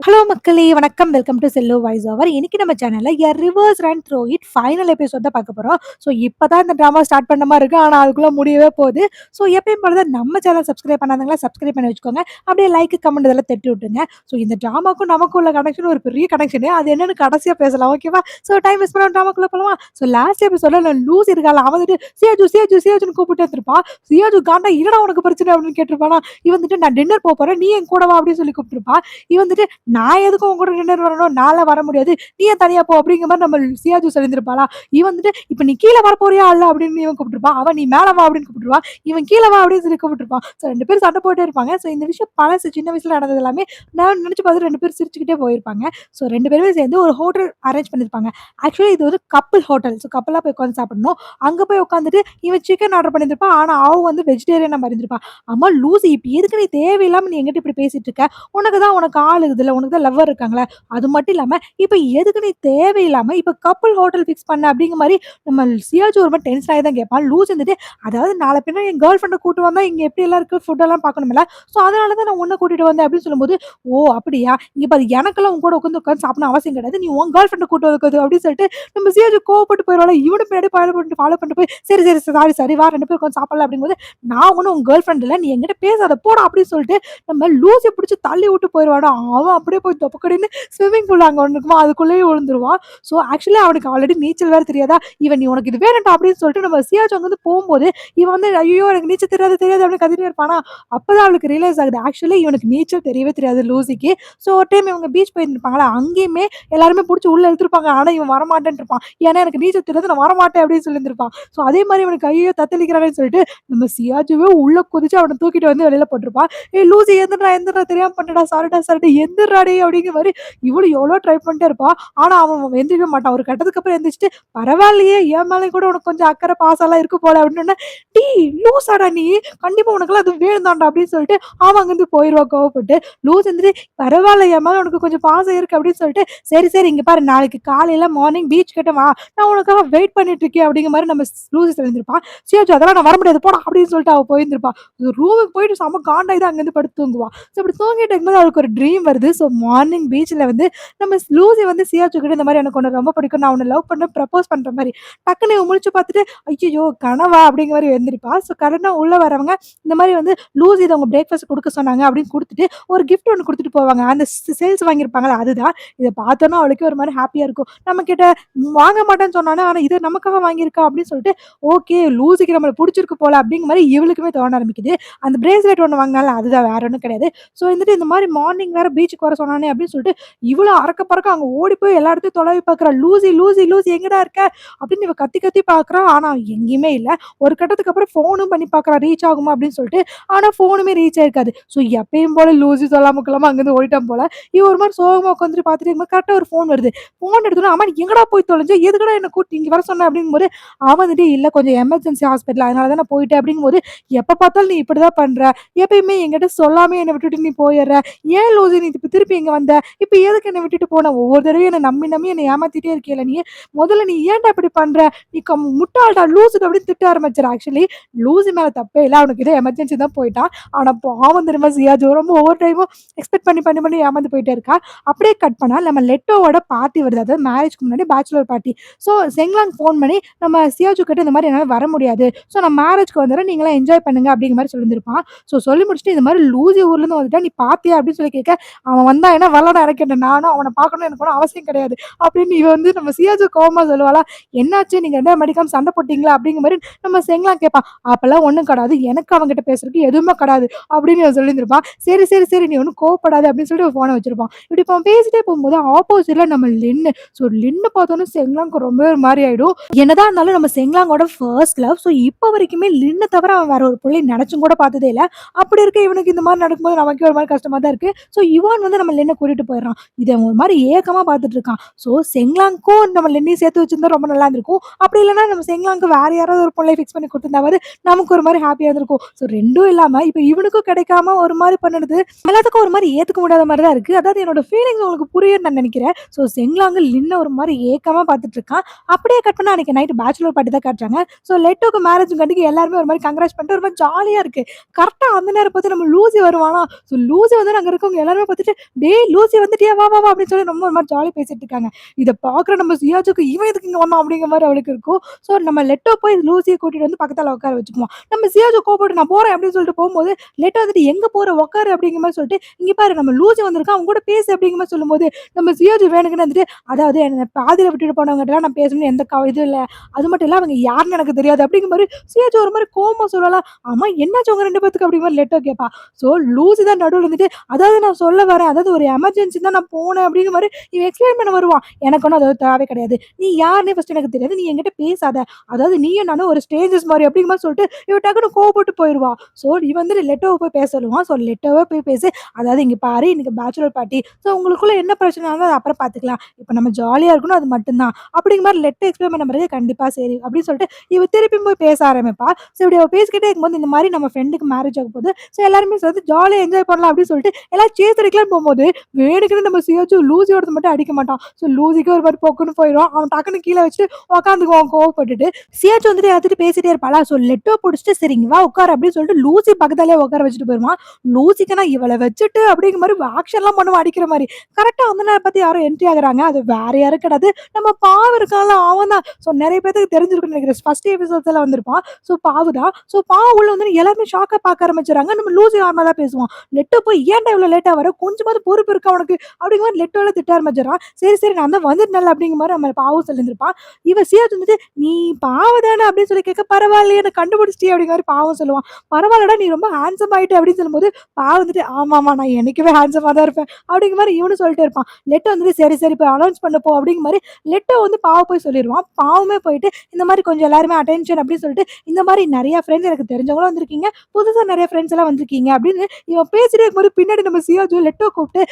Hello மக்களே! வணக்கம். Welcome to Cello voice over. இன்னைக்கு நம்ம சேனல்ல reverse run through it final episode தான் பார்க்க போறோம். ஸோ இப்ப தான் இந்த ட்ராமா ஸ்டார்ட் பண்ண மாரி இருக்கு. ஆனா அதுக்குள்ள முடியவே போகுது. ஸோ எப்பயும் போல தான் நம்ம சேனல் சப்ஸ்கிரைப் பண்ணாதவங்களா சப்ஸ்கிரைப் பண்ணி வச்சுக்கோங்க. அப்படியே லைக், கமெண்ட் இதெல்லாம் தட்டி விட்டுருங்க. ஸோ இந்த ட்ராமாக்கும் நமக்கும் உள்ள கனெக்ஷன் ஒரு பெரிய கனெக்ஷனு. அது என்னன்னு கடைசியா பேசலாம். ஓகேவா? ஸோ டைம் வேஸ்ட் பண்ணாம ட்ராமாக்குள்ள போலாமா? ஸோ லாஸ்ட் எபிசோட்ல நான் லூசி இருக்காள, அவ வந்துட்டு சியாஜு, சியாஜு, சியாஜுன்னு கூப்பிட்டே இருந்திருப்பா. சியாஜு காண்டா என்னடா உனக்கு பிரச்சனை அப்படின்னு கேட்டிருப்பானா, இவ வந்துட்டு நான் டின்னர் போறேன். நீ என் கூட வா அப்படின்னு சொல்லி கூப்பிட்டுருப்பா. இவ வந்துட்டு நான் எதுக்கு உன் கூட டின்னர் வரணும்? நான்லாம் வர முடியாது. நீ ஏன் தனியா போ அப்படிங்கிற மாரி நம்ம சியாஜு சொல்லியிருந்திருப்பாளா? இவன் வந்துட்டு இப்ப நீ கீழ வரப்போறியா இல்ல அப்படின்னு இவன் கூப்பிட்டுருப்பான். அவன் நீ மேல வா அப்படின்னு கூப்பிட்டுருவா. இவன் கீழ வா அப்படின்னு சொல்லி கூப்பிட்டுருப்பான். ஸோ 2 பேரும் சண்டை போட்டுட்டே இருப்பாங்க. ஸோ இந்த விஷயம் பழசு சின்ன வயசுல நடந்தது எல்லாமே நான் நினைச்சு பார்த்துட்டு 2 பேரும் சிரிச்சுக்கிட்டே போயிருப்பாங்க. ஸோ 2 பேருமே சேர்ந்து ஒரு ஹோட்டல் அரேஞ்ச் பண்ணியிருப்பாங்க. ஆக்சுவலி இது ஒரு கப்பிள் ஹோட்டல். ஸோ கப்பிளா போய் உட்காந்து சாப்பிடணும். அங்க போய் உட்காந்துட்டு இவன் சிக்கன் ஆர்டர் பண்ணியிருந்திருப்பான். ஆனா அவ வந்து வெஜிடேரியனா மாறி இருந்திருப்பா. அம்மா லூசி இப்ப எதுக்கு நீ தேவையில்லாம நீ என்கிட்ட இப்படி பேசிட்டு இருக்க? உனக்கு தான் ஆள் இருக்குதுல்ல. உனக்கு தான் லவ்வர் இருக்காங்களா? அது மட்டும் இல்லாம, இப்ப எதுக்கு நீ தேவையில்லாம இப்ப கப்பிள் ஹோட்டல் ஃபிக்ஸ் பண்ண அப்படிங்கிற மாரி நம்ம சியாஜ் ஒரு மாரி டென்ஷன் ஆகி தான் கேட்பான். லூஸ் இருந்துட்டு, அதாவது நாள பின்ன என் கேர்ள் ஃபிரெண்ட கூட்டு வந்தா இங்க எப்படியெல்லாம் இருக்கு ஃபுட் எல்லாம் பார்க்கணும்ல. ஸோ அதனால தான் நான் உன்ன கூட்டிட்டு வந்தேன் அப்படின்னு சொல்லும்போது, ஓ! அப்படியா? இங்க பாரு எனக்கெல்லாம் உன் கூட உட்காந்து சாப்பிடணும் அவசியம் கிடையாது. நீ உன் கேர்ள் ஃபிரெண்ட கூட்டு வந்துருக்குது அப்படின்னு சொல்லிட்டு நம்ம சியாஜ் கோவப்பட்டு போயிருவாளா. இவனும் பின்னாடி ஃபாலோ பண்ணிட்டு போய் சரி, சரி, சாரி வா 2 பேரும் உட்காந்து சாப்பிடலாம் அப்படிங்கும்போது, நான் ஒண்ணும் உன் கேர்ள் ஃபிரெண்ட் இல்ல. நீ என்கிட்ட பேசாத போடா அப்படின்னு சொல்லிட்டு நம்ம லூசிய பிடிச்சு தள்ளி விட்டு போயிருவாடா. அவன் அப்படியே போய் தொப்பக்கடின்னு ஸ்விம்மிங் பூல் அங்க ஒண்ணு இருக்குமா, அதுக்குள்ளேயே விழுந்துருவான். ஸோ ஆக்சுவலி அவனுக்கு ஆல்ரெடி நீச்சல் வேற தெரியாதா, இவன் நீ உனக்கு இது வேணும்டா அப்படின்னு சொல்லிட்டு நம்ம சியாச் அங்கருந்து போம்போது, இவன் வந்து ஐயய்யோ! எனக்கு நீச்சல் தெரியாது தெரியாது அப்படின்னு கத்திட்டே இருப்பானா, அப்பதான் அவளுக்கு ரியலைஸ் ஆகுது. ஆக்சுவலி இவனுக்கு நீச்சல் தெரியவே தெரியாது லூசிக்கு. ஸோ ஒரு டைம் இவங்க பீச் போயிருந்திருப்பாங்களா, அங்கேயுமே எல்லாருமே புடிச்சு உள்ள இழுத்துருப்பாங்க. ஆனா இவன் வரமாட்டேன்ட்டு இருப்பான். ஏன்னா எனக்கு நீச்சல் தெரியாது நான் வரமாட்டேன் அப்படின்னு சொல்லியிருந்திருப்பான். ஸோ அதே மாரி இவனுக்கு ஐயய்யோ! தத்தளிக்கிறானேன்னு சொல்லிட்டு நம்ம சியாச்சுவே உள்ள குதிச்சு அவன தூக்கிட்டு வந்து வெளியில போட்டுருப்பான். ஏய் லூசி எந்திர்றா எந்திர்றா தெரியாம பண்ணிட்டேன்டா சாரிடா எந்திர்றா டேய் அப்படிங்கிற மாரி இவளும் எவ்வளோ ட்ரை பண்ணிட்டே இருப்பா. ஆனா அவன் எந்திரிக்க மாட்டான். ஒரு கட்டத்துக்கு அப்புறம் எந்திரிச்சுட்டு, "பரவாயில்லையே! என் மேலயும் கூட உனக்கு கொஞ்சம் அக்கறை, பாசம்லாம் இருக்கு போல" அப்படின்னோனே, "டேய் லூசாடா நீ! கண்டிப்பா உனக்கெல்லாம் அது வேணும் தான்டா" அப்படின்னு சொல்லிட்டு அவன் அங்கருந்து போயிருவா கோவப்பட்டு. லூஸ் எந்திரி, "பரவால்ல என் மேல உனக்கு கொஞ்சம் பாசம் இருக்கு" அப்படின்னு சொல்லிட்டு, "சரி, சரி இங்க பாரு நாளைக்கு காலையில மார்னிங் பீச் கிட்ட வா. நான் உனக்காக வெயிட் பண்ணிட்டு இருக்கேன்" அப்படிங்கிற மாரி நம்ம லூசி சொல்லியிருந்திருப்பா. "சியாச்சு அதெல்லாம் நான் வர முடியாது போடா" அப்படின்னு சொல்லிட்டு அவ போயிருந்திருப்பா. ரூமுக்கு போயிட்டு செம காண்டாயி தான் அங்கருந்து படுத்து தூங்குவா. ஸோ இப்படி தூங்கிட்டு இருக்கும்போது அவளுக்கு ஒரு ட்ரீம் வருது. ஸோ மார்னிங் பீச்ல வந்து நம்ம லூசி வந்து சியாச்சு கிட்ட இந்த மாரி எனக்கு உன்ன ரொம்ப பிடிக்கும். நான் உன்ன லவ் பண்றேன் ப்ரப்போஸ் பண்ற மாரி. டக்குனு இவ முழிச்சு பார்த்துட்டு, ஐய்யய்யோ! கனவா? அப்படிங்கிற மாரி எந்திரிப்பா. ஸோ கரெக்ட்டா உள்ள வரவங்க இந்த மாரி வந்து லூசி இத உங்க பிரேக்ஃபாஸ்ட் குடுக்க சொன்னாங்க அப்படின்னு குடுத்துட்டு, ஒரு கிஃப்ட் ஒண்ணு குடுத்துட்டு போவாங்க. அந்த சேல்ஸ் வாங்கியிருப்பாங்கல்ல அதுதான். இத பார்த்தோனே அவளுக்கே ஒரு மாரி ஹேப்பியா இருக்கும். நம்ம கிட்ட வாங்க மாட்டேன்னு சொன்னானே, ஆனா இத நமக்காக வாங்கியிருக்கா அப்படின்னு சொல்லிட்டு, ஓகே லூசிக்கு நம்மள புடிச்சிருக்கு போல அப்படிங்கிற மாரி இவளுக்குமே தோண ஆரம்பிக்குது. அந்த பிரேஸ்லெட் ஒண்ணு வாங்குனால்ல அதுதான் வேற ஒண்ணும் கிடையாது. ஸோ வந்துட்டு இந்த மாரி மார்னிங் வேற பீச்சுக்கு வர சொன்னானே அப்படின்னு சொல்லிட்டு இவ்வளோ அறக்க பறக்க அங்க ஓடி போய் எல்லா இடத்தையும் தொலைவி பார்க்குறா. "லூசி, லூசி, லூசி எங்கடா இருக்க?" அப்படின்னு இவ கத்தி கத்தி பார்க்குறா. ஆனா எங்கேயுமே இல்ல. ஒரு கட்டத்துக்கு அப்புறம் ஃபோனும் பண்ணி பார்க்குறா, ரீச் ஆகுமா அப்படின்னு சொல்லிட்டு. ஆனா ஃபோனுமே ரீச் ஆயிருக்காது. ஸோ எப்பயும் போல லூசி சொல்லாம கொள்ளாம அங்கேருந்து ஓடிட்டான் போல. இவ ஒரு மாரி சோகமா உட்காந்துட்டு பார்த்துட்டே இருக்கும்போது கரெக்ட்டா ஒரு ஃபோன் வருது. ஃபோன் எடுத்தோனே, "அம்மா நீ எங்கடா போய் தொலைஞ்ச? எதுக்குடா என்ன கூட்டி இங்க வர சொன்ன?" அப்படிங்கும்போது, அவன் வந்துட்டு, "இல்ல கொஞ்சம் எமர்ஜென்சி ஹாஸ்பிட்டல் அதனால தான் நான் போயிட்டேன்." அப்படிங்கும்போது, "எப்ப பார்த்தாலும் நீ இப்படிதான் பண்ற. எப்பயுமே என்கிட்ட சொல்லாமயே என்ன விட்டுட்டு நீ போயிர்ற. ஏன் லூசி நீ இப்ப திருப்பி இங்க வந்த? இப்ப எதுக்கு என்ன விட்டுட்டு போன? ஒவ்வொரு தடவையும் என்ன நம்பி நம்பி என்ன ஏமாத்திட்டே இருக்கியேல்ல நீ. முதல்ல நீ ஏன்டா இப்படி பண்ற? நீ முட்டாள்டா லூசுடா" அப்படின்னு திட்ட ஆரம்பிச்சுறா. ஆக்சுவலி லூசி மேல தப்பே இல்ல. அவனுக்கு ஏதோ எமர்ஜென்சி தான் போயிட்டான். ஆனா பாவம் தெரியுமா சியாஜ் ரொம்ப ஒவ்வொரு டைமும் எக்ஸ்பெக்ட் பண்ணி ஏமாந்து போயிட்டே இருக்கா. அப்படியே கட் பண்ணா நம்ம லெட்டோவோட பார்ட்டி வருது. அதாவது மேரேஜ்க்கு முன்னாடி பேச்சுலர் பார்ட்டி. ஸோ செங்லாங் ஃபோன் பண்ணி நம்ம சியாஜு கிட்ட இந்த மாரி என்னால வர முடியாது. ஸோ நான் மேரேஜ்க்கு வந்துர்றேன். நீங்கலாம் என்ஜாய் பண்ணுங்க அப்படிங்கிற மாரி சொல்லியிருந்திருப்பான். ஸோ சொல்லி முடிச்சுட்டு இந்த மாரி லூசி ஊர்லேருந்து வந்துட்டா நீ பார்த்தியா? அப்படின்னு சொல்லி கேட்க, அவன் வந்தா என்ன வரலனா எனக்கு என்ன? நானும் அவன பார்க்கணும்னு எனக்கு ஒண்ணும் அவசியம் கிடையாது. அப்படின்னு இவ வந்து நம்ம சியாஜு கோவமா சொல்லுவாளா, "என்னாச்சு? நீங்க 2 பேரும் மடிக்காம சண்டை போட்டீங்களா?" அப்படிங்கிற மாரி நம்ம செங்லாங் கேட்பான். "அப்பலாம் ஒண்ணும் கிடையாது. எனக்கு அவன்கிட்ட பேசுறதுக்கு எதுவுமே கிடையாது." அப்படின்னு இவன் சொல்லியிருந்திருப்பான். "சரி, சரி, சரி நீ ஒண்ணும் கோவப்படாத." அப்படின்னு சொல்லிட்டு ஃபோன வச்சிருப்பான். இப்படி இப்ப அவன் பேசிட்டே போகும்போது ஆப்போசிட்ல நம்ம லின்னு. ஸோ லின்னு பார்த்தோனே செங்லாங்க்கு ரொம்பவே ஒரு மாரி ஆயிடும். என்னதான் இருந்தாலும் நம்ம செங்லாங்கோட ஃபர்ஸ்ட் லவ். ஸோ இப்ப வரைக்குமே லின்ன தவிர அவன் வேற ஒரு புள்ளைய நெனச்சும் கூட பார்த்ததே இல்ல. அப்படி இருக்க இவனுக்கு இந்த மாரி நடக்கும்போது நமக்கே ஒரு மாரி கஷ்டமா தான் இருக்கு. ஸோ இவான் வந்து நம்ம லென்ன கூட்டிட்டு போயிடுறான். இத அவன் ஒரு மாரி ஏக்கமா பார்த்துட்டு இருக்கான். ஸோ செங்லாங்க்கும் நம்ம லென்னையும் சேர்த்து வச்சிருந்தா ரொம்ப நல்லா இருந்திருக்கும். அப்படி இல்லன்னா நம்ம செங்லாங்க்கு வேற யாராவது ஒரு பொண்ணை ஃபிக்ஸ் பண்ணி குடுத்திருந்தாவது நமக்கு ஒரு மாரி ஹேப்பியா இருந்திருக்கும். ஸோ 2ம் இல்லாம இப்ப இவனுக்கும் கிடைக்காம ஒரு மாரி பண்ணுனது எல்லாத்துக்கும் ஒரு மாரி ஏத்துக்க முடியாத மாரி தான் இருக்கு. அதாவது என்னோட ஃபீலிங்ஸ் உங்களுக்கு புரியும்னு நான் நெனைக்கிறேன். ஸோ செங்லாங்கு லின்ன ஒரு மாரி ஏக்கமா பார்த்துட்டு இருக்கான். அப்படியே கட் பண்ணா அன்னைக்கு நைட் பேச்சுலர் பார்ட்டி தான் காட்டுறாங்க. ஸோ லெட்டோக்கு மேரேஜ்ங்காட்டிக்கு எல்லாருமே ஒரு மாரி கங்கிராட்ஸ் பண்ணிட்டு ஒரு மாரி ஜாலியா இருக்கு. கரெக்ட்டா அந்த நேரம் பார்த்து நம்ம லூசி வருவானா, ஸோ லூசி வந்து அங்க இருக்கவங்க எல்லாருமே பார்த்துட்டு, "டேய் லூசி வந்துட்டியா? வா, வா, வா" அப்படின்னு சொல்லி ரொம்ப ஒரு மாரி ஜாலியா பேசிட்டு இருக்காங்க. இத பார்க்குற நம்ம சியாஜுக்கு இவன் எதுக்கு இங்க வந்தான் அப்படிங்கிற மாரி அவளுக்கு இருக்கும். ஸோ நம்ம லெட்டோ போய் லூசிய கூட்டிட்டு வந்து பக்கத்தால உட்கார வச்சுக்குவான். நம்ம சியாஜு கோவப்பட்டு "நான் போறேன்" அப்படின்னு சொல்லிட்டு போம்போது, லெட்டோ வந்துட்டு "எங்க போற? உட்காரு" அப்படிங்கிற மாரி சொல்லிட்டு, "இங்க பாரு நம்ம லூசி வந்திருக்கான். அவன் கூட பேசு" அப்படிங்கிற மாரி சொல்லும்போது, நம்ம சியாஜு வேணுக்குன்னு வந்துட்டு, "அதாவது என்ன பாதியில விட்டுட்டு போனவங்கட்டலாம் நான் பேசணும்னு எந்த இதுவும் இல்ல. அது மட்டும் இல்ல அவங்க யாருன்னு எனக்கு தெரியாது" அப்படிங்கிற மாரி சியாஜு ஒரு மாரி கோவமா சொல்லலாம். "ஆமா என்னாச்சு உங்க 2 பேத்துக்கு?" அப்படிங்கிற மாரி லெட்டோ கேட்பா. ஸோ லூசி தான் நடுவுல இருந்துட்டு, "அதாவது நான் சொல்ல வரேன். அதாவது ஒரு எமர்ஜென்சி தான் நான் போனேன்" அப்படிங்கிற மாரி இவன் எக்ஸ்பிளைன் பண்ண வருவான். எனக்கு ஒண்ணும் அது தேவை கிடையாது. "நீ யாருன்னே ஃபர்ஸ்ட் எனக்கு தெரியாது. நீ என்கிட்ட பேசாத. அதாவது நீயும் நானும் ஒரு ஸ்ட்ரேஞ்சர்ஸ் மாரி" அப்படிங்கிற மாரி சொல்லிட்டு இவ டக்குனு கோவப்பட்டு போயிருவா. ஸோ இவன் வந்துட்டு லெட்டோவ போய் பேச சொல்லுவான். ஸோ லெட்டோவ போய் பேசி, "அதாவது இங்க பாரு இன்னைக்கு பேச்சுலர் பார்ட்டி. ஸோ உங்களுக்குள்ள என்ன பிரச்சனைனாலும் அத அப்புறம் பார்த்துக்கலாம். இப்ப நம்ம ஜாலியா இருக்கணும் அது மட்டும் தான்." அப்படிங்கிற மாரி லெட்டர் எக்ஸ்பிளைன் பண்ண பிறகு, "கண்டிப்பா சரி" அப்படின்னு சொல்லிட்டு இவ திருப்பியும் போய் பேச ஆரம்பிப்பா. ஸோ இப்படி அவ பேசிக்கிட்டே இருக்கும்போது, இந்த மாரி நம்ம ஃப்ரெண்டுக்கு மேரேஜ் ஆக போகுது. ஸோ எல்லாருமே சேர்ந்து ஜாலியா என்ஜாய் பண்ணலாம் அப்படின்னு சொல்லிட்டு எல்லாம் சேஸ் அடிக்கலான்னு போம்போது, வேணுக்குன்னு நம்ம சியாச்சு லூசியோடது மட்டும் அடிக்க மாட்டான். ஸோ லூசிக்கு ஒரு மாரி பொக்குன்னு போயிருவான். அவன் டக்குனு கீழ வச்சுட்டு உட்காந்துக்குவான் கோவப்பட்டுட்டு. சியாச்சு வந்துட்டு எல்லாத்துட்டயும் பேசிட்டே இருப்பாளா, ஸோ லெட்டோ புடிச்சுட்டு "சரி இங்க வா உட்காரு" அப்படின்னு சொல்லிட்டு லூசி பக்கத்தாலயே உட்கார வச்சுட்டு போயிருவான். லூசிக்குன்னா இவள வச்சுட்டு அப்படிங்கிற மாரி ஆக்ஷன்லாம் பண்ணுவான் அடிக்கிற மாரி. கரெக்ட்டா அந்த நேரம் பார்த்து யாரோ என்ட்ரி ஆகுறாங்க. அது வேற யாரும் கிடையாது. நம்ம பாவு இருக்கான்ல அவன் தான். ஸோ நெறைய பேத்துக்கு தெரிஞ்சிருக்கும்னு நெனைக்கிறேன். ஃபர்ஸ்ட் எபிசோட்ஸ்ல வந்திருப்பான். ஸோ பாவு தான். ஸோ பாவு உள்ள வந்து எல்லாருமே ஷாக்கா பார்க்க ஆரம்பிச்சுறாங்க. நம்ம லூசி நார்மலா தான் பேசுவான். லெட்டோ போய் "ஏன்டா இவ்வளோ லேட்டா வர? கொஞ்சமாவது பொறுப்பு இருக்கா உனக்கு?" அப்படிங்கிற மாரி லெட்டோல திட்ட ஆரம்பிச்சுறான். "சரி, சரி நான் தான் வந்துட்டேன்ல" அப்படிங்கிற மாரி நம்ம பாவு சொல்லியிருந்திருப்பான். இவ சியாச் வந்துட்டு "நீ பாவு தானே" அப்படின்னு சொல்லி கேட்க, "பரவாயில்லையே என்ன கண்டுபிடிச்சிட்டியே" அப்படிங்கிற மாரி பாவம் சொல்லுவான். "பரவாயில்லடா நீ ரொம்ப ஹேண்ட்ஸம் ஆயிட்ட" அப்படின்னு சொல்லும்போது, பாவு வந்துட்டு "ஆமாமா நான் என்னைக்குமே ஹேண்ட்ஸமா தான் இருப்பேன்" அப்படிங்கிற மாரி இவனும் சொல்லிட்டே இருப்பான். லெட்டோ வந்துட்டு "சரி, சரி போய் அனௌன்ஸ் பண்ண போ" அப்படிங்கிற மாரி லெட்டோ வந்து பாவு போய் சொல்லிருவான். பாவுமே போயிட்டு இந்த மாரி கொஞ்சம் எல்லாருமே அட்டென்ஷன் அப்படின்னு சொல்லிட்டு, "இந்த மாரி நெறைய ஃப்ரெண்ட்ஸ் எனக்கு தெரிஞ்சவங்களும் வந்திருக்கீங்க. புதுசா நெறைய ஃப்ரெண்ட்ஸ் எல்லாம் வந்திருக்கீங்க" அப்படின்னு இவன் பேசிட்டே இருக்கும்போது பின்னாடி நம்ம சியாஜு லெட்டோ கூப்பிட்டு,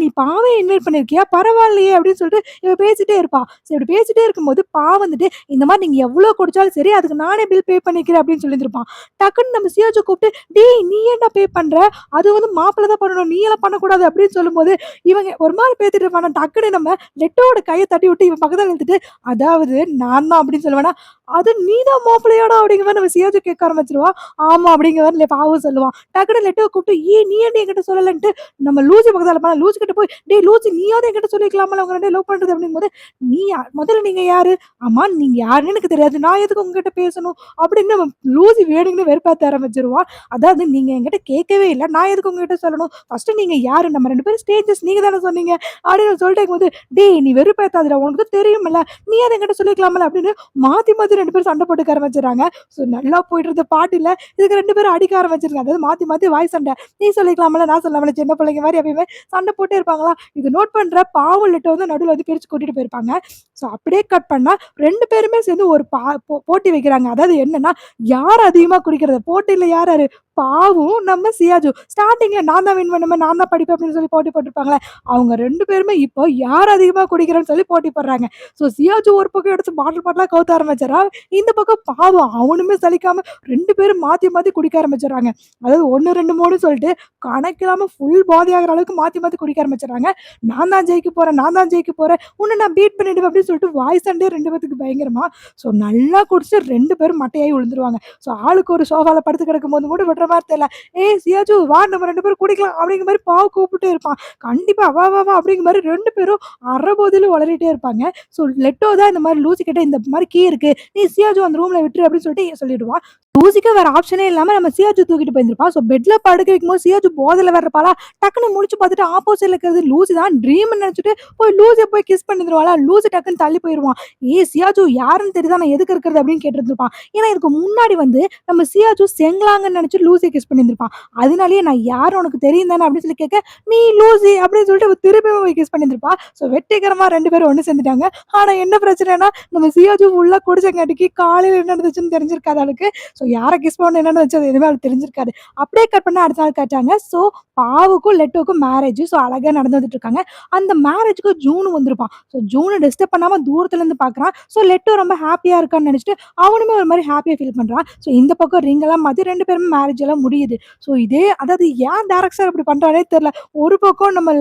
நீ பாவைய இன்வைட் பண்ணியிருக்கியா? பரவாயில்லையே" அப்படின்னு சொல்லிட்டு இவ பேசிட்டே இருப்பா. சரி இப்படி பேசிட்டே இருக்கும்போது வந்துட்டு, "இந்த மாரி நீங்க எவ்வளோ குடிச்சாலும் சரி, அதுக்கு நானே பில் பே பண்ணிக்கிறேன்" அப்படின்னு சொல்லியிருந்திருப்பான். டக்குன்னு நம்ம சியாஜ கூப்பிட்டு, "டேய் நீ ஏன்டா பே பண்ற? அது வந்து மாப்பிள தான் பண்ணணும். நீ எல்லாம் பண்ணக்கூடாது" அப்படின்னு சொல்லும்போது, இவங்க ஒரு மாரி பேசிட்டு இருப்பானா, டக்குன்னு நம்ம லெட்டோட கைய தட்டி விட்டு இவன் பக்கத்துல நிறுத்திட்டு, "அதாவது நான் தான்" அப்படின்னு சொல்லுவானா, "அது நீ தான் மாப்பிள்ளையாடா?" அப்படிங்கிற மாரி நம்ம சியாஜ கேட்க ஆரம்பிச்சுருவா. "ஆமா" அப்படிங்கிற மாரி பாவும் சொல்லுவான். டக்குன்னு லெட்டோவ கூப்பிட்டு, நீ ஏன்டி என்கிட்ட சொல்லலன்ட்டு" நம்ம லூசி பக்கத்துல இருப்பான்ல, லூசி கிட்ட போய், "டேய் லூசி நீயாவது என்கிட்ட சொல்லியிருக்கலாம்ல உங்க 2 பேரும் லவ் பண்றது" அப்படிங்கும்போது, "நீ யார்? முதல்ல நீங்க யாரு?" "ஆமா நீங்க யாருன்னு எனக்கு தெரியாது. நான் எதுக்கு உங்ககிட்ட பேசணும்?" அப்படின்னு அவன் லூசி வேணும்னே வெறுப்பேத்த ஆரம்பிச்சுருவான். "அதாவது நீங்க என்கிட்ட கேட்கவே இல்ல. நான் எதுக்கு உங்ககிட்ட சொல்லணும்? ஃபர்ஸ்ட்டு நீங்க யாரு? நம்ம 2 பேரும் ஸ்ட்ரேஞ்சர்ஸ் நீங்க தானே சொன்னீங்க." அப்படின்னு சொல்லிட்டு இருக்கும்போது, "டேய் நீ வெறுப்பேத்தாதடா. உனக்கு தான் தெரியும்ல. நீயாவது என்கிட்ட சொல்லியிருக்கலாம்ல." அப்படின்னு மாத்தி மாத்தி 2 பேரும் சண்டை போட்டுக்க ஆரம்பிச்சுடுறாங்க. ஸோ நல்லா போயிட்டு இருந்த பார்ட்டில இதுக்கு 2 பேரும் அடிக்க ஆரம்பிச்சிருக்காங்க. அதாவது மாத்தி மாத்தி வாய் சண்டை. "நீ சொல்லிக்கலாம்ல, நான் சொல்லாமல" சின்ன பிள்ளைங்க மாரி எப்பயுமே சண்டை போட்டே இருப்பாங்களா? இத நோட் பண்ற பாவம் லிட்டோ வந்து நடுவுல வந்து பிரிச்சு கூட்டிட்டு போயிருப்பாங்க. ஸோ அப்படியே கட் பண்ணா 2 பேருமே சேர்ந்து ஒரு பா போ போட்டி வைக்கிறாங்க. அதாவது என்னன்னா, யார் அதிகமா குடிக்கிறது? போட்டியில யார் யாரு? பாவும், நம்ம சியாஜு. ஸ்டார்ட்டிங்ல நான் தான் வின் பண்ணுவேன், நான் தான் படிப்பேன் அப்படின்னு சொல்லி போட்டி போட்டுருப்பாங்கல்ல. அவங்க 2 பேருமே இப்போ யார் அதிகமா குடிக்கிறேன்னு சொல்லி போட்டி போடுறாங்க. ஸோ சியாஜு ஒரு பக்கம் எடுத்து பாட்டில் பாட்டிலா கவுத்த ஆரம்பிச்சுறா. இந்த பக்கம் பாவம் அவனுமே சலிக்காம 2 பேரும் மாத்தி மாத்தி குடிக்க ஆரம்பிச்சுடுறாங்க. அதாவது 1, 2, 3 சொல்லிட்டு கணக்கில்லாம ஃபுல் பாதி ஆகுற அளவுக்கு மாத்தி மாத்தி குடிக்க ஆரம்பிச்சுடுறாங்க. "நான் தான் ஜெயிக்க போறேன், நான் தான் ஜெயிக்க போறேன். உன்ன நான் பீட் பண்ணிடுவேன்" அப்படின்னு சொல்லிட்டு வாய் சண்டையே 2 பேத்துக்கு பயங்கரமா. ஸோ நல்லா குடிச்சுட்டு 2 பேரும் மட்டையாயி விழுந்துருவாங்க. ஸோ ஆளுக்கு ஒரு சோஃபால படுத்து கிடக்கும்போது கூட விடுற மாரி தெரியல. "ஏய் சியாச்சு வா நம்ம 2 பேரும் குடிக்கலாம்" அப்படிங்கிற மாரி பாவ் கூப்பிட்டே இருப்பான். கண்டிப்பா வா, வா, வா அப்படிங்கிற மாரி 2 பேரும் அரைபோதையில உளறிட்டே இருப்பாங்க. ஸோ லெட்டோ தான் இந்த மாரி லூசி கிட்ட இந்த மாரி கீ இருக்கு. நீ சியாஜு அந்த ரூம்ல விட்டுரு அப்படின்னு சொல்லிட்டு சொல்லிடுவான். லூசிக்கு வேற ஆப்ஷனே இல்லாம நம்ம சியாஜு தூக்கிட்டு போயிருந்திருப்பான். ஸோ பெட்ல படுக்க வைக்கும்போது சியாஜு போதையில வேற இருப்பாளா, டக்குன்னு முழிச்சு பார்த்துட்டு ஆப்போசிட்ல இருக்கிறது லூசி தான் ட்ரீம்ன்னு நெனச்சுட்டு போய் லூசிய போய் கிஸ் பண்ணிருவாளா, லூசி டக்குன்னு தள்ளி போயிருவான். "ஏய் சியாஜு யாருன்னு தெரியுதா? நான் எதுக்கு இருக்கிறது?" அப்படின்னு கேட்டிருந்திருப்பான். ஏன்னா இதுக்கு முன்னாடி வந்து நம்ம சியாஜு செங்லாங்கன்னு நெனச்சு லூசிய கிஸ் பண்ணியிருந்திருப்பான். அதனாலேயே "நான் யாரு உனக்கு தெரியும் தானே?" அப்படின்னு சொல்லி கேட்க, "நீ லூசி" அப்படின்னு சொல்லிட்டு அவ திரும்பியும் போய் கிஸ் பண்ணியிருந்திருப்பா. ஸோ வெற்றிகரமா 2 பேரும் ஒண்ணு சேர்ந்துட்டாங்க. ஆனா என்ன பிரச்சனைன்னா, நம்ம சியாஜு ஃபுல்லா குடிச்சங்காட்டிக்கு காலையில என்ன நடந்துச்சுன்னு தெரிஞ்சிருக்காது அவளுக்கு. ஸோ யார கிஸ் பண்ணணும் என்ன நடந்துச்சு எதுவுமே அவளுக்கு தெரிஞ்சிருக்காது. அப்படியே கட் பண்ணா அடுத்த நாள் காட்டுறாங்க. ஸோ பாவுக்கும் லெட்டோக்கும் மேரேஜ். ஸோ அழகா நடந்து வந்துட்டு இருக்காங்க. அந்த மேரேஜ்க்கு ஜூன் வந்திருப்பான். ஸோ ஜூன டிஸ்டர்ப் பண்ணாம தூரத்துல இருந்து பார்க்குறான். ஸோ லெட்டோ ரொம்ப ஹேப்பியா இருக்கான்னு நெனச்சுட்டு அவனுமே ஒரு மாரி ஹேப்பியா ஃபீல் பண்றான். ஸோ இந்த பக்கம் ரிங் எல்லாம் மாத்தி 2 பேருமே மேரேஜ் எல்லாம் முடியுது. ஸோ இதே அதாவது ஏன் டைரக்டர் இப்படி பண்றாரே தெரியல. ஒரு பக்கம் நம்ம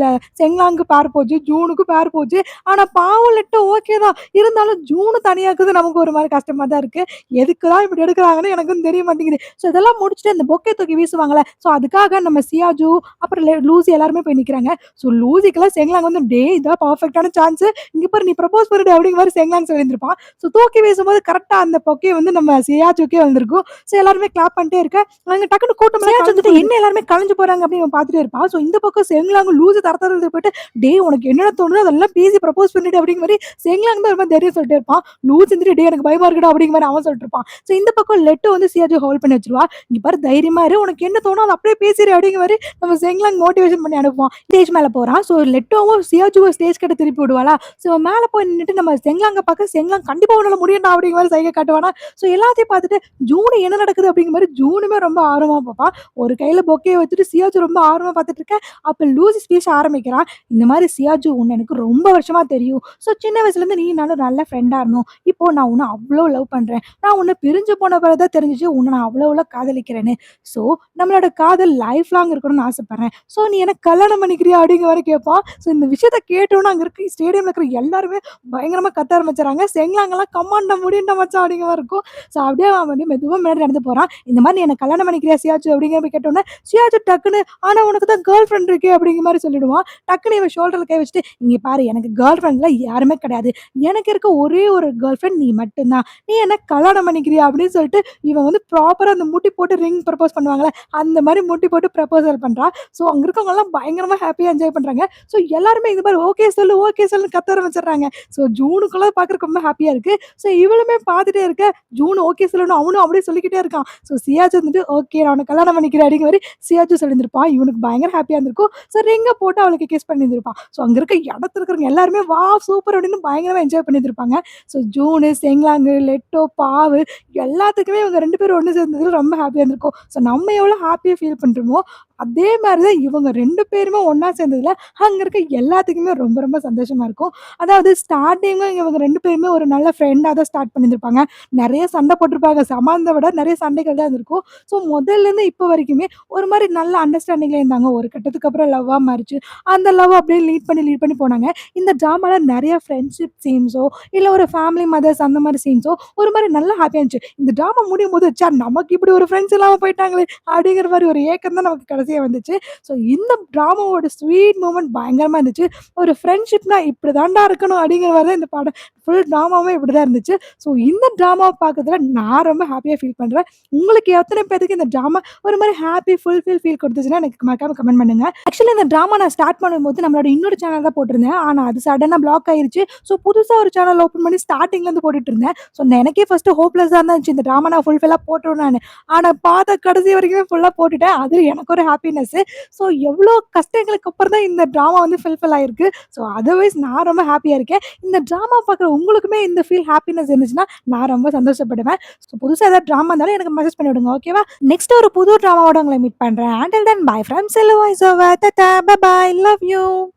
செங்லாங்கு பேர் போச்சு, ஜூனுக்கு பேர் போச்சு. ஆனா பாவம் லெட்டோ ஓகே தான். இருந்தாலும் ஜூன் தனியா இருக்குது நமக்கு ஒரு மாரி கஷ்டமா தான் இருக்கு. எதுக்கு தான் இப்படி எடுக்குறாங்கன்னு எனக்கும் தெரிய மாட்டேங்குது. ஸோ இதெல்லாம் முடிச்சுட்டு அந்த பொக்கே தூக்கி வீசுவாங்கல்ல, ஸோ அதுக்காக நம்ம சியாஜு, அப்புறம் லூசி எல்லாருமே போய் நிக்கிறாங்க. ஸோ லூசிக்கெல்லாம் செங்லாங் வந்து, "டேய் இதான் பெர்ஃபெக்ட்டான சான்ஸு. இங்க பாரு நீ ப்ரப்போஸ் பண்ணுடி" அப்படிங்கிற மாரி செங்லாங் சொல்லியிருந்திருப்பான். ஸோ தூக்கி வீசும்போது கரெக்ட்டா அந்த பொக்கே வந்து நம்ம சியாஜுக்கே வந்திருக்கும். ஸோ எல்லாருமே கிளாப் பண்ணிட்டே இருக்க, அங்க டக்குனு கூட்டமெல்லாம் கலைஞ்சு என்ன எல்லாருமே கலைஞ்சு போறாங்க அப்படின்னு அவன் பார்த்துட்டே இருப்பான். ஸோ இந்த பக்கம் செங்லாங் லூசு தர தரன்னு போயிட்டு, "டேய் உனக்கு என்னடா தோணுதோ அதெல்லாம் பேசி ப்ரப்போஸ் பண்ணிடு" அப்படிங்கிற மாரி செங்லாங் தான் ரொம்ப தைரியம் சொல்லிட்டே இருப்பான். லூசு இருந்துட்டு, "டேய் எனக்கு பயமா இருக்குடா" அப்படிங்கிற மாரி அவன் சொல்லிட்டு இருப்பான். ஸோ இந்த பக்கம் லெட்டு வந்து சியாஜுவ ஹோல்ட் பண்ணி வச்சுருவா. "இங்க பாரு தைரியமா இரு. உனக்கு என்ன தோணுதோ அத அப்படியே பேசிரு" அப்படிங்கிற மாரி நம்ம செங்லாங் மோட்டிவேஷன் பண்ணி அனுப்புவான். ஸ்டேஜ் மேல போறான். ஸோ லெட்டோவும் சியாஜுவ ஸ்டேஜ் கிட்ட திருப்பி விடுவாளா, ஸோ மேல போய் நின்னுட்டு நம்ம செங்லாங்க பார்க்க, "செங்லாங் கண்டிப்பா உன்னால முடியும்டா" அப்படிங்கிற மாரி சைகை காட்டுவானா. ஸோ எல்லாத்தையும் பார்த்துட்டு ஜூன் என்ன நடக்குது அப்படிங்கிற மாரி ஜூனுமே ரொம்ப ஆர்வமா பார்ப்பான். ஒரு கையில பொக்கேய வச்சுட்டு சியாஜு ரொம்ப ஆர்வமா பார்த்துட்டு இருக்க. அப்ப லூசி ஸ்பீச் ஆரம்பிக்கிறான். "இந்த மாரி சியாஜு உன்ன எனக்கு ரொம்ப வருஷமா தெரியும். ஸோ சின்ன வயசுலேருந்து நீயும் நானும் நல்ல ஃப்ரெண்டா இருந்தோம். இப்போ நான் உன்ன அவ்ளோ லவ் பண்றேன். நான் உன்ன பிரிஞ்சு போன பிறகு தான் தெரிஞ்சுச்சு உன்ன நான் அவ்வளோ காதலிக்கிறேன்னு. ஸோ நம்மளோட காதல் லைஃப் லாங் இருக்கணும்னு ஆசைப்படுறேன். ஸோ நீ என்ன கல்யாணம் பண்ணிக்கிறியா?" அப்படிங்கிற மாரி கேட்பான். ஸோ இந்த விஷயத்த கேட்டோனே அங்க இருக்க ஸ்டேடியம்ல இருக்கிற எல்லாருமே பயங்கரமா கத்த ஆரம்பிச்சுறாங்க. செங்லாங்கலாம், "கமான்டா முடியும்டா மச்சான்" அப்படிங்கிற மாரி இருக்கும். ஸோ அப்படியே அவன் அப்படியே மெதுவா முன்னாடி நடந்து போறான். "இந்த மாரி நீ என்ன கல்யாணம் பண்ணிக்கிறியா சியாச்சு?" அப்படிங்கிற மாரி கேட்டோனே, சியாச்சு டக்குனு, "ஆனா உனக்கு தான் கேர்ள் ஃப்ரெண்ட் இருக்கே" அப்படிங்கிற மாரி சொல்லிடுவான். டக்குனு இவன் ஷோல்டர்ல கை வச்சுட்டு, "இங்க பாரு எனக்கு கேர்ள் ஃப்ரெண்ட்லாம் யாருமே கிடையாது. எனக்கு இருக்க ஒரே ஒரு கேர்ள் ஃப்ரெண்ட் நீ மட்டும் தான். நீ என்ன கல்யாணம் பண்ணிக்கிறியா?" அப்படின்னு சொல்லிட்டு இவன் வந்து ப்ராப்பரா அந்த முட்டி போட்டு ரிங் ப்ரப்போஸ் பண்ணுவாங்கல்ல, அந்த மாரி முட்டி போட்டு ப்ரப்போசல் பண்றான். ஸோ அங்க இருக்கவங்கலாம் பயங்கரமா ஹேப்பியா என்ஜாய் பண்றாங்க. ஸோ எல்லாருமே இது மாரி ஓகே சொல்லு, ஓகே சொல்லுன்னு கத்த ஆரம்பிச்சுடுறாங்க. ஸோ ஜூனுக்குள்ள பார்க்கறக்கு ரொம்ப ஹேப்பியா இருக்கு. ஸோ இவளுமே பார்த்துட்டே இருக்க, ஜூன் ஓகே சொல்லணும் அவனும் அப்படியே சொல்லிக்கிட்டே இருக்கான். ஸோ சியாச்சு வந்துட்டு, "ஓகே நான் உன்ன கல்யாணம் பண்ணிக்கிறேன்" அப்படிங்கிற மாரி சியாச்சு சொல்லியிருந்திருப்பான். இவனுக்கு பயங்கர ஹேப்பியா இருந்திருக்கும். ஸோ ரிங்க போட்டு அவளுக்கு கிஸ் பண்ணியிருந்திருப்பான். ஸோ அங்க இருக்க இடத்துல இருக்கிறவங்க எல்லாருமே வாவ் சூப்பர் அப்படின்னு பயங்கரமா என்ஜாய் பண்ணியிருந்திருப்பாங்க. ஸோ ஜூனு, செங்லாங்கு, லெட்டோ, பாவு எல்லாத்துக்குமே இவங்க 2 பேரும் ஒண்ணு சேர்ந்ததுல ரொம்ப ஹேப்பியா இருந்திருக்கும். ஸோ நம்ம எவ்வளோ ஹேப்பியா ஃபீல் பண்றோமோ, அதே மாரி தான் இவங்க 2 பேருமே ஒண்ணா சேர்ந்ததுல அங்க இருக்க எல்லாத்துக்குமே ரொம்ப ரொம்ப சந்தோஷமா இருக்கும். அதாவது ஸ்டார்ட்டிங்ல இவங்க 2 பேருமே ஒரு நல்ல ஃப்ரெண்டா தான் ஸ்டார்ட் பண்ணியிருந்திருப்பாங்க. நெறைய சண்டை போட்டிருப்பாங்க. சமாந்தத விட நெறைய சண்டைகள் தான் இருந்திருக்கும். ஸோ முதல்லேருந்து இப்போ வரைக்குமே ஒரு மாரி நல்ல அண்டர்ஸ்டாண்டிங்ல இருந்தாங்க. ஒரு கட்டத்துக்கு அப்புறம் லவ்வா மாறுச்சு. அந்த லவ் அப்படியே லீட் பண்ணி போனாங்க. இந்த ட்ராமால நெறைய ஃப்ரெண்ட்ஷிப் சீன்ஸோ, இல்ல ஒரு ஃபேமிலி மதர்ஸ் அந்த மாரி சீன்ஸோ ஒரு மாரி நல்லா ஹேப்பியா இருந்துச்சு. இந்த ட்ராமா முடியும்போது, ச்சே நமக்கு இப்படி ஒரு ஃப்ரெண்ட்ஸ் இல்லாம போயிட்டாங்களே! அப்படிங்கிற மாரி ஒரு ஏக்கம் தான் நமக்கு கடைசியா வந்துச்சு. ஸோ இந்த ட்ராமாவோட ஸ்வீட் மூமெண்ட் பயங்கரமா இருந்துச்சு. ஒரு ஃப்ரெண்ட்ஷிப்னா இப்படி தான்டா இருக்கணும் அப்படிங்கிற மாரி தான் இந்த படம் ஃபுல் ட்ராமாவே இப்படிதான் இருந்துச்சு. ஸோ இந்த ட்ராமாவ பார்க்கறதுல நான் ரொம்ப ஹேப்பியா ஃபீல் பண்றேன். உங்களுக்கு எத்தன பேத்துக்கு இந்த ட்ராமா ஒரு மாரி ஹேப்பி ஃபீல் குடுத்துச்சுன்னா எனக்கு மறக்காம கமெண்ட் பண்ணுங்க. ஆக்சுவலி இந்த ட்ராமா நான் ஸ்டார்ட் பண்ணும்போது நம்மளோட இன்னொரு சேனல் தான் போட்டிருந்தேன். ஆனா அது சடனா பிளாக் ஆயிருச்சு. ஸோ புதுசா ஒரு சேனல் ஓப்பன் பண்ணி ஸ்டார்ட்டிங்லேருந்து போட்டுட்டு இருந்தேன். ஸோ எனக்கே ஃபர்ஸ்ட்டு ஹோப்லெஸ்ஸா தான் இருந்துச்சு. இந்த ட்ராமா நான் ஃபுல்ஃபில்லா போட்டுருவேன் நானு. ஆனா பார்த்தா கடைசி வரைக்குமே ஃபுல்லா போட்டுட்டேன். அதுல எனக்கு ஒரு ஹேப்பினஸ்ஸு. ஸோ எவ்ளோ கஷ்டங்களுக்கு அப்புறம் தான் இந்த ட்ராமா வந்து ஃபுல்ஃபில் ஆயிருக்கு. ஸோ அதர்வைஸ் நான் ரொம்ப ஹேப்பியா இருக்கேன். இந்த ட்ராமா பார்க்குற உங்களுக்குமே இந்த ஹேப்பினஸ் இருந்துச்சுன்னா, நான் ரொம்ப சந்தோஷப்படுவேன். ஸோ புதுசா ஏதாவது ட்ராமா இருந்தாலும் எனக்கு மெசேஜ் பண்ணி விடுங்க. ஓகேவா? நெக்ஸ்ட் ஒரு புது ட்ராமாவோட உங்கள மீட் பண்றேன். Until then by from cell voice over. Tata! Bye bye. Love you.